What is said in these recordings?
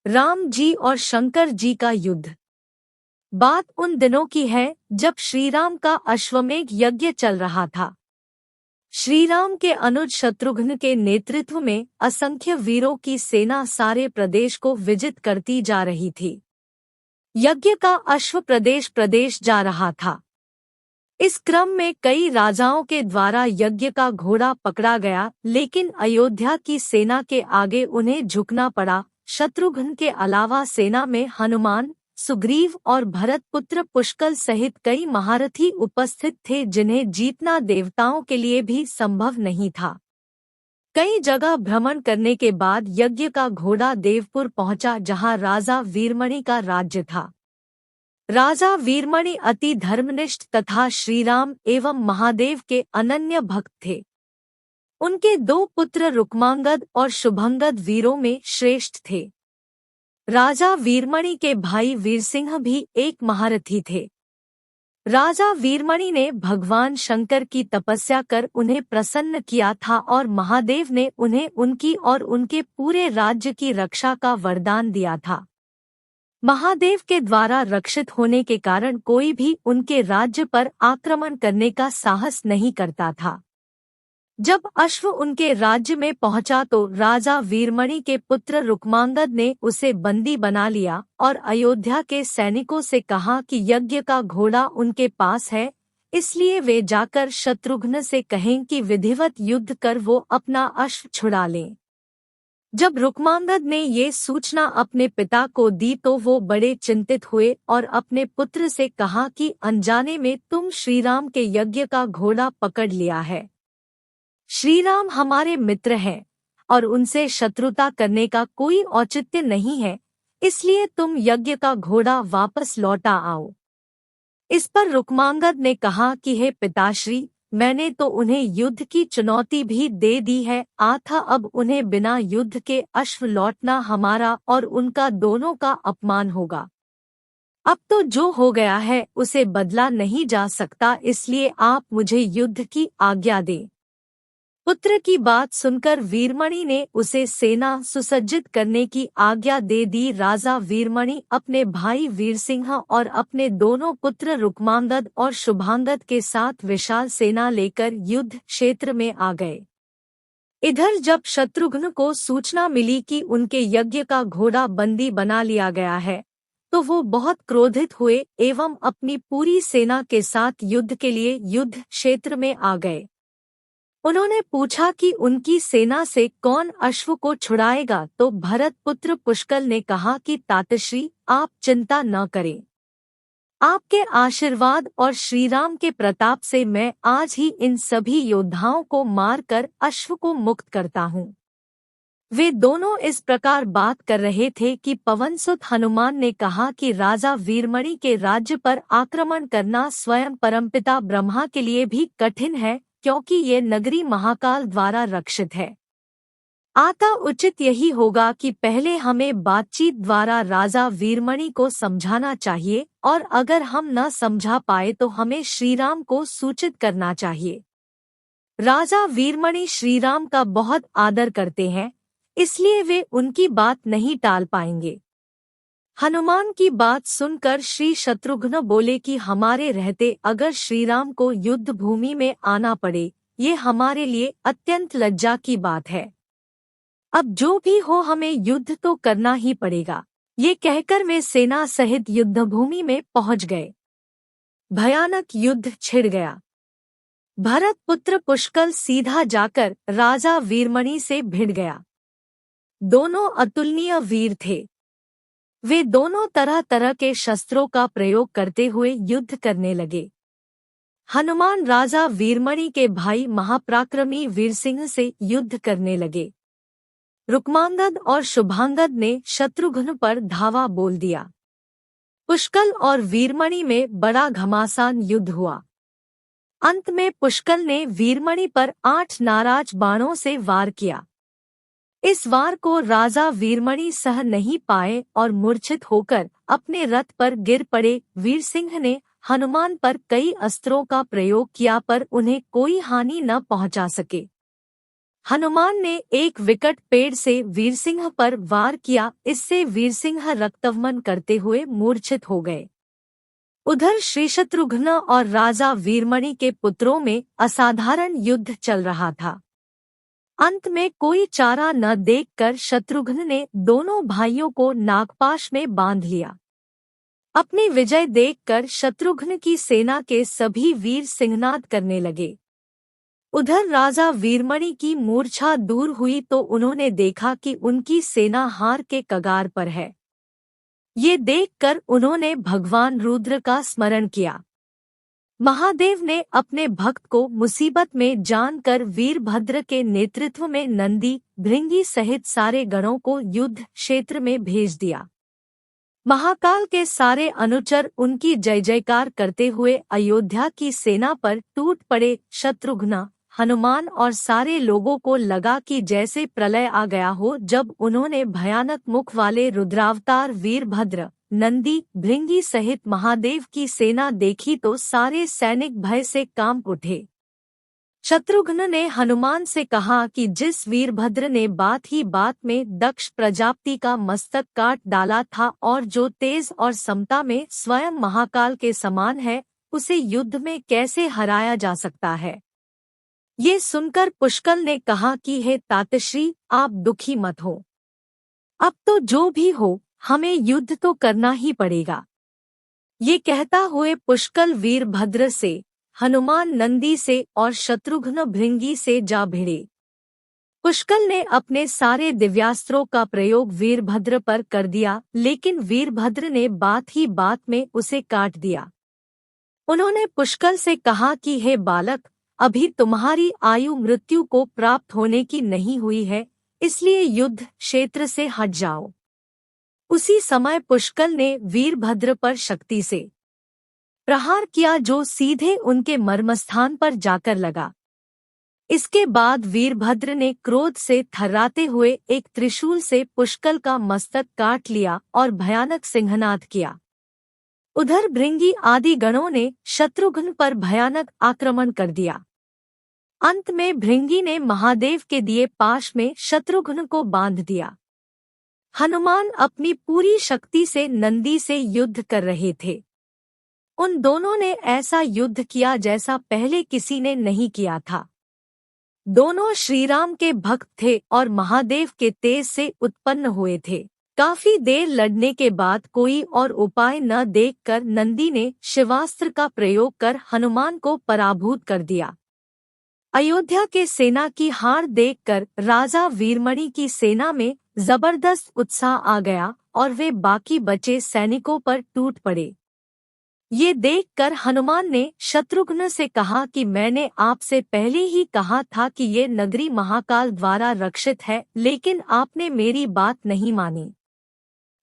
राम जी और शंकर जी का युद्ध। बात उन दिनों की है जब श्रीराम का अश्वमेध यज्ञ चल रहा था। श्रीराम के अनुज शत्रुघ्न के नेतृत्व में असंख्य वीरों की सेना सारे प्रदेश को विजित करती जा रही थी। यज्ञ का अश्व प्रदेश प्रदेश जा रहा था। इस क्रम में कई राजाओं के द्वारा यज्ञ का घोड़ा पकड़ा गया, लेकिन अयोध्या की सेना के आगे उन्हें झुकना पड़ा। शत्रुघ्न के अलावा सेना में हनुमान, सुग्रीव और भरत पुत्र पुष्कल सहित कई महारथी उपस्थित थे, जिन्हें जीतना देवताओं के लिए भी संभव नहीं था। कई जगह भ्रमण करने के बाद यज्ञ का घोड़ा देवपुर पहुंचा, जहां राजा वीरमणि का राज्य था। राजा वीरमणि अति धर्मनिष्ठ तथा श्रीराम एवं महादेव के अनन्य भक्त थे। उनके दो पुत्र रुक्मांगद और शुभंगद वीरों में श्रेष्ठ थे। राजा वीरमणि के भाई वीरसिंह भी एक महारथी थे। राजा वीरमणि ने भगवान शंकर की तपस्या कर उन्हें प्रसन्न किया था और महादेव ने उन्हें उनकी और उनके पूरे राज्य की रक्षा का वरदान दिया था। महादेव के द्वारा रक्षित होने के कारण कोई भी उनके राज्य पर आक्रमण करने का साहस नहीं करता था। जब अश्व उनके राज्य में पहुंचा तो राजा वीरमणि के पुत्र रुक्मांगद ने उसे बंदी बना लिया और अयोध्या के सैनिकों से कहा कि यज्ञ का घोड़ा उनके पास है, इसलिए वे जाकर शत्रुघ्न से कहें कि विधिवत युद्ध कर वो अपना अश्व छुड़ा लें। जब रुक्मांगद ने ये सूचना अपने पिता को दी तो वो बड़े चिंतित हुए और अपने पुत्र से कहा कि अनजाने में तुम श्रीराम के यज्ञ का घोड़ा पकड़ लिया है। श्रीराम हमारे मित्र हैं और उनसे शत्रुता करने का कोई औचित्य नहीं है, इसलिए तुम यज्ञ का घोड़ा वापस लौटा आओ। इस पर रुक्मांगद ने कहा कि हे पिताश्री, मैंने तो उन्हें युद्ध की चुनौती भी दे दी है, अब उन्हें बिना युद्ध के अश्व लौटना हमारा और उनका दोनों का अपमान होगा। अब तो जो हो गया है उसे बदला नहीं जा सकता, इसलिए आप मुझे युद्ध की आज्ञा दें। पुत्र की बात सुनकर वीरमणि ने उसे सेना सुसज्जित करने की आज्ञा दे दी। राजा वीरमणि अपने भाई वीरसिंह और अपने दोनों पुत्र रुक्मांगद और शुभांगद के साथ विशाल सेना लेकर युद्ध क्षेत्र में आ गए। इधर जब शत्रुघ्न को सूचना मिली कि उनके यज्ञ का घोड़ा बंदी बना लिया गया है, तो वो बहुत क्रोधित हुए एवं अपनी पूरी सेना के साथ युद्ध के लिए युद्ध क्षेत्र में आ गए। उन्होंने पूछा कि उनकी सेना से कौन अश्व को छुड़ाएगा, तो भरत पुत्र पुष्कल ने कहा कि तातश्री, आप चिंता न करें। आपके आशीर्वाद और श्रीराम के प्रताप से मैं आज ही इन सभी योद्धाओं को मारकर अश्व को मुक्त करता हूँ। वे दोनों इस प्रकार बात कर रहे थे कि पवनसुत हनुमान ने कहा कि राजा वीरमणि के राज्य पर आक्रमण करना स्वयं परमपिता ब्रह्मा के लिए भी कठिन है, क्योंकि ये नगरी महाकाल द्वारा रक्षित है। अतः उचित यही होगा कि पहले हमें बातचीत द्वारा राजा वीरमणि को समझाना चाहिए, और अगर हम न समझा पाए तो हमें श्रीराम को सूचित करना चाहिए। राजा वीरमणि श्रीराम का बहुत आदर करते हैं, इसलिए वे उनकी बात नहीं टाल पाएंगे। हनुमान की बात सुनकर श्री शत्रुघ्न बोले कि हमारे रहते अगर श्रीराम को युद्ध भूमि में आना पड़े, ये हमारे लिए अत्यंत लज्जा की बात है। अब जो भी हो हमें युद्ध तो करना ही पड़ेगा। ये कहकर वे सेना सहित युद्धभूमि में पहुंच गए। भयानक युद्ध छिड़ गया। भरत पुत्र पुष्कल सीधा जाकर राजा वीरमणि से भिड़ गया। दोनों अतुलनीय वीर थे। वे दोनों तरह तरह के शस्त्रों का प्रयोग करते हुए युद्ध करने लगे। हनुमान राजा वीरमणि के भाई महापराक्रमी वीरसिंह से युद्ध करने लगे। रुक्मांगद और शुभांगद ने शत्रुघ्न पर धावा बोल दिया। पुष्कल और वीरमणि में बड़ा घमासान युद्ध हुआ। अंत में पुष्कल ने वीरमणि पर 8 नाराज बाणों से वार किया। इस वार को राजा वीरमणि सह नहीं पाए और मूर्छित होकर अपने रथ पर गिर पड़े। वीरसिंह ने हनुमान पर कई अस्त्रों का प्रयोग किया, पर उन्हें कोई हानि न पहुंचा सके। हनुमान ने एक विकट पेड़ से वीरसिंह पर वार किया, इससे वीरसिंह रक्तवमन करते हुए मूर्छित हो गए। उधर श्री शत्रुघ्न और राजा वीरमणि के पुत्रों में असाधारण युद्ध चल रहा था। अंत में कोई चारा न देखकर शत्रुघ्न ने दोनों भाइयों को नागपाश में बांध लिया। अपनी विजय देखकर शत्रुघ्न की सेना के सभी वीर सिंहनाद करने लगे। उधर राजा वीरमणि की मूर्छा दूर हुई तो उन्होंने देखा कि उनकी सेना हार के कगार पर है। ये देखकर उन्होंने भगवान रुद्र का स्मरण किया। महादेव ने अपने भक्त को मुसीबत में जानकर वीरभद्र के नेतृत्व में नंदी, भृंगी सहित सारे गणों को युद्ध क्षेत्र में भेज दिया। महाकाल के सारे अनुचर उनकी जय जयकार करते हुए अयोध्या की सेना पर टूट पड़े। शत्रुघ्न, हनुमान और सारे लोगों को लगा कि जैसे प्रलय आ गया हो। जब उन्होंने भयानक मुख वाले रुद्रावतार वीरभद्र, नंदी, भृंगी सहित महादेव की सेना देखी तो सारे सैनिक भय से कांप उठे। शत्रुघ्न ने हनुमान से कहा कि जिस वीरभद्र ने बात ही बात में दक्ष प्रजापति का मस्तक काट डाला था और जो तेज और समता में स्वयं महाकाल के समान है, उसे युद्ध में कैसे हराया जा सकता है। ये सुनकर पुष्कल ने कहा कि हे तातश्री, आप दुखी मत हो। अब तो जो भी हो, हमें युद्ध तो करना ही पड़ेगा। ये कहता हुए पुष्कल वीरभद्र से, हनुमान नंदी से और शत्रुघ्न भृंगी से जा भिड़े। पुष्कल ने अपने सारे दिव्यास्त्रों का प्रयोग वीरभद्र पर कर दिया, लेकिन वीरभद्र ने बात ही बात में उसे काट दिया। उन्होंने पुष्कल से कहा कि हे बालक, अभी तुम्हारी आयु मृत्यु को प्राप्त होने की नहीं हुई है, इसलिए युद्ध क्षेत्र से हट जाओ। उसी समय पुष्कल ने वीरभद्र पर शक्ति से प्रहार किया जो सीधे उनके मर्मस्थान पर जाकर लगा। इसके बाद वीरभद्र ने क्रोध से थर्राते हुए एक त्रिशूल से पुष्कल का मस्तक काट लिया और भयानक सिंहनाद किया। उधर भृंगी आदि गणों ने शत्रुघ्न पर भयानक आक्रमण कर दिया। अंत में भृंगी ने महादेव के दिए पाश में शत्रुघ्न को बांध दिया। हनुमान अपनी पूरी शक्ति से नंदी से युद्ध कर रहे थे। उन दोनों ने ऐसा युद्ध किया जैसा पहले किसी ने नहीं किया था। दोनों श्रीराम के भक्त थे और महादेव के तेज से उत्पन्न हुए थे। काफी देर लड़ने के बाद कोई और उपाय न देखकर नंदी ने शिवास्त्र का प्रयोग कर हनुमान को पराभूत कर दिया। अयोध्या के सेना की हार देखकर राजा वीरमणि की सेना में जबरदस्त उत्साह आ गया और वे बाकी बचे सैनिकों पर टूट पड़े। ये देखकर हनुमान ने शत्रुघ्न से कहा कि मैंने आपसे पहले ही कहा था कि ये नगरी महाकाल द्वारा रक्षित है, लेकिन आपने मेरी बात नहीं मानी।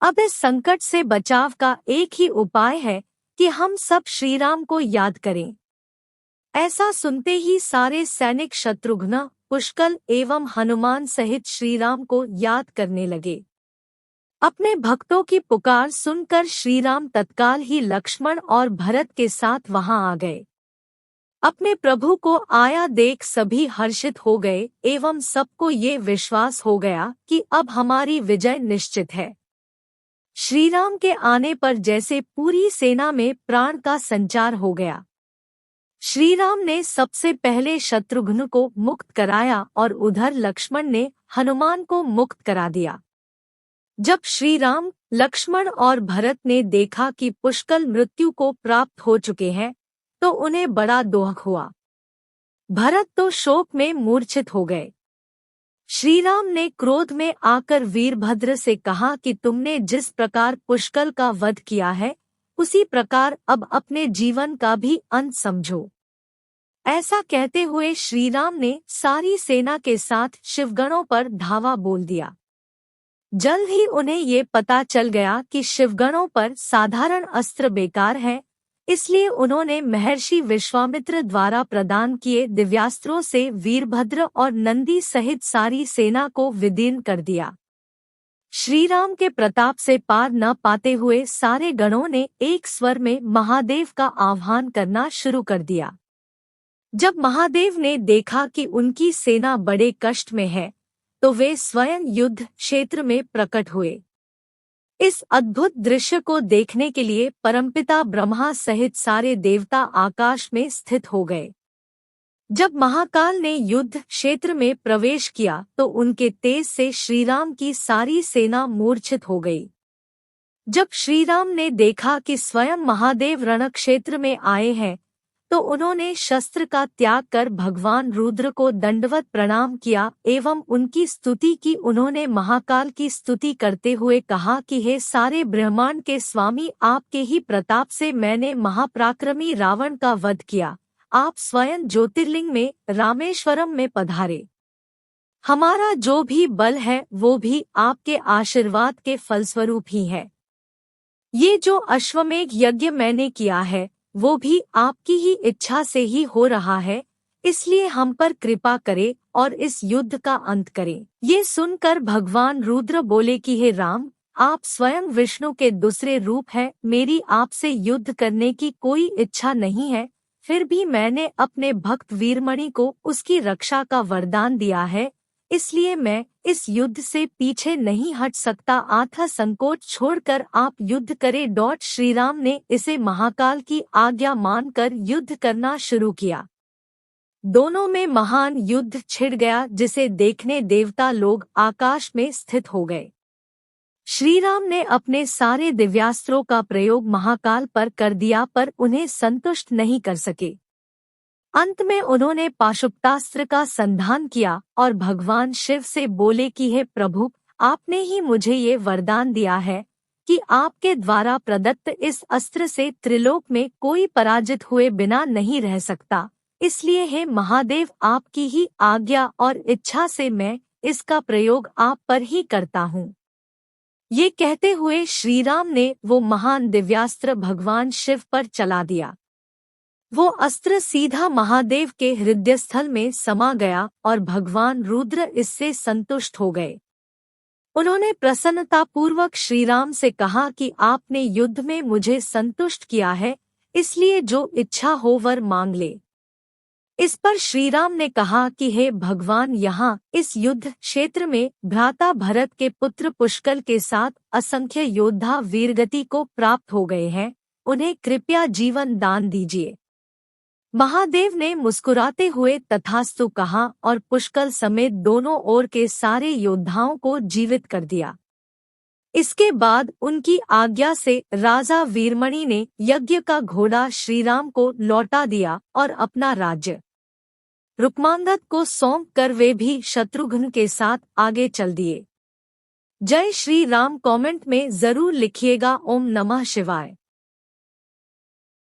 अब इस संकट से बचाव का एक ही उपाय है कि हम सब श्रीराम को याद करें। ऐसा सुनते ही सारे सैनिक शत्रुघ्न, पुष्कल एवं हनुमान सहित श्रीराम को याद करने लगे। अपने भक्तों की पुकार सुनकर श्रीराम तत्काल ही लक्ष्मण और भरत के साथ वहां आ गए। अपने प्रभु को आया देख सभी हर्षित हो गए एवं सबको ये विश्वास हो गया कि अब हमारी विजय निश्चित है। श्रीराम के आने पर जैसे पूरी सेना में प्राण का संचार हो गया। श्रीराम ने सबसे पहले शत्रुघ्न को मुक्त कराया और उधर लक्ष्मण ने हनुमान को मुक्त करा दिया। जब श्रीराम, लक्ष्मण और भरत ने देखा कि पुष्कल मृत्यु को प्राप्त हो चुके हैं, तो उन्हें बड़ा दुख हुआ। भरत तो शोक में मूर्छित हो गए। श्रीराम ने क्रोध में आकर वीरभद्र से कहा कि तुमने जिस प्रकार पुष्कल का वध किया है, उसी प्रकार अब अपने जीवन का भी अंत समझो। ऐसा कहते हुए श्रीराम ने सारी सेना के साथ शिवगणों पर धावा बोल दिया। जल्द ही उन्हें ये पता चल गया कि शिवगणों पर साधारण अस्त्र बेकार है, इसलिए उन्होंने महर्षि विश्वामित्र द्वारा प्रदान किए दिव्यास्त्रों से वीरभद्र और नंदी सहित सारी सेना को विदीर्ण कर दिया। श्रीराम के प्रताप से पार न पाते हुए सारे गणों ने एक स्वर में महादेव का आह्वान करना शुरू कर दिया। जब महादेव ने देखा कि उनकी सेना बड़े कष्ट में है, तो वे स्वयं युद्ध क्षेत्र में प्रकट हुए। इस अद्भुत दृश्य को देखने के लिए परमपिता ब्रह्मा सहित सारे देवता आकाश में स्थित हो गए। जब महाकाल ने युद्ध क्षेत्र में प्रवेश किया तो उनके तेज से श्रीराम की सारी सेना मूर्छित हो गई। जब श्रीराम ने देखा कि स्वयं महादेव रणक्षेत्र में आए हैं, तो उन्होंने शस्त्र का त्याग कर भगवान रुद्र को दंडवत प्रणाम किया एवं उनकी स्तुति की। उन्होंने महाकाल की स्तुति करते हुए कहा कि हे सारे ब्रह्मांड के स्वामी, आपके ही प्रताप से मैंने महापराक्रमी रावण का वध किया। आप स्वयं ज्योतिर्लिंग में रामेश्वरम में पधारे। हमारा जो भी बल है वो भी आपके आशीर्वाद के फलस्वरूप ही है। ये जो अश्वमेघ यज्ञ मैंने किया है वो भी आपकी ही इच्छा से ही हो रहा है, इसलिए हम पर कृपा करे और इस युद्ध का अंत करें। ये सुनकर भगवान रुद्र बोले कि हे राम, आप स्वयं विष्णु के दूसरे रूप हैं, मेरी आपसे युद्ध करने की कोई इच्छा नहीं है, फिर भी मैंने अपने भक्त वीरमणि को उसकी रक्षा का वरदान दिया है, इसलिए मैं इस युद्ध से पीछे नहीं हट सकता। आथा संकोच छोड़कर आप युद्ध करें। श्रीराम ने इसे महाकाल की आज्ञा मानकर युद्ध करना शुरू किया। दोनों में महान युद्ध छिड़ गया, जिसे देखने देवता लोग आकाश में स्थित हो गए। श्रीराम ने अपने सारे दिव्यास्त्रों का प्रयोग महाकाल पर कर दिया, पर उन्हें संतुष्ट नहीं कर सके। अंत में उन्होंने पाशुपतास्त्र का संधान किया और भगवान शिव से बोले कि हे प्रभु, आपने ही मुझे ये वरदान दिया है कि आपके द्वारा प्रदत्त इस अस्त्र से त्रिलोक में कोई पराजित हुए बिना नहीं रह सकता, इसलिए हे महादेव, आपकी ही आज्ञा और इच्छा से मैं इसका प्रयोग आप पर ही करता हूँ। ये कहते हुए श्रीराम ने वो महान दिव्यास्त्र भगवान शिव पर चला दिया। वो अस्त्र सीधा महादेव के हृदयस्थल में समा गया और भगवान रुद्र इससे संतुष्ट हो गए। उन्होंने प्रसन्नतापूर्वक श्रीराम से कहा कि आपने युद्ध में मुझे संतुष्ट किया है, इसलिए जो इच्छा हो वर मांग ले। इस पर श्रीराम ने कहा कि हे भगवान, यहाँ इस युद्ध क्षेत्र में भ्राता भरत के पुत्र पुष्कल के साथ असंख्य योद्धा वीरगति को प्राप्त हो गए हैं, उन्हें कृपया जीवन दान दीजिए। महादेव ने मुस्कुराते हुए तथास्तु कहा और पुष्कल समेत दोनों ओर के सारे योद्धाओं को जीवित कर दिया। इसके बाद उनकी आज्ञा से राजा वीरमणि ने यज्ञ का घोड़ा श्रीराम को लौटा दिया और अपना राज्य रुक्मांगद को सौंप कर वे भी शत्रुघ्न के साथ आगे चल दिए। जय श्री राम कमेंट में जरूर लिखिएगा। ओम नमः शिवाय।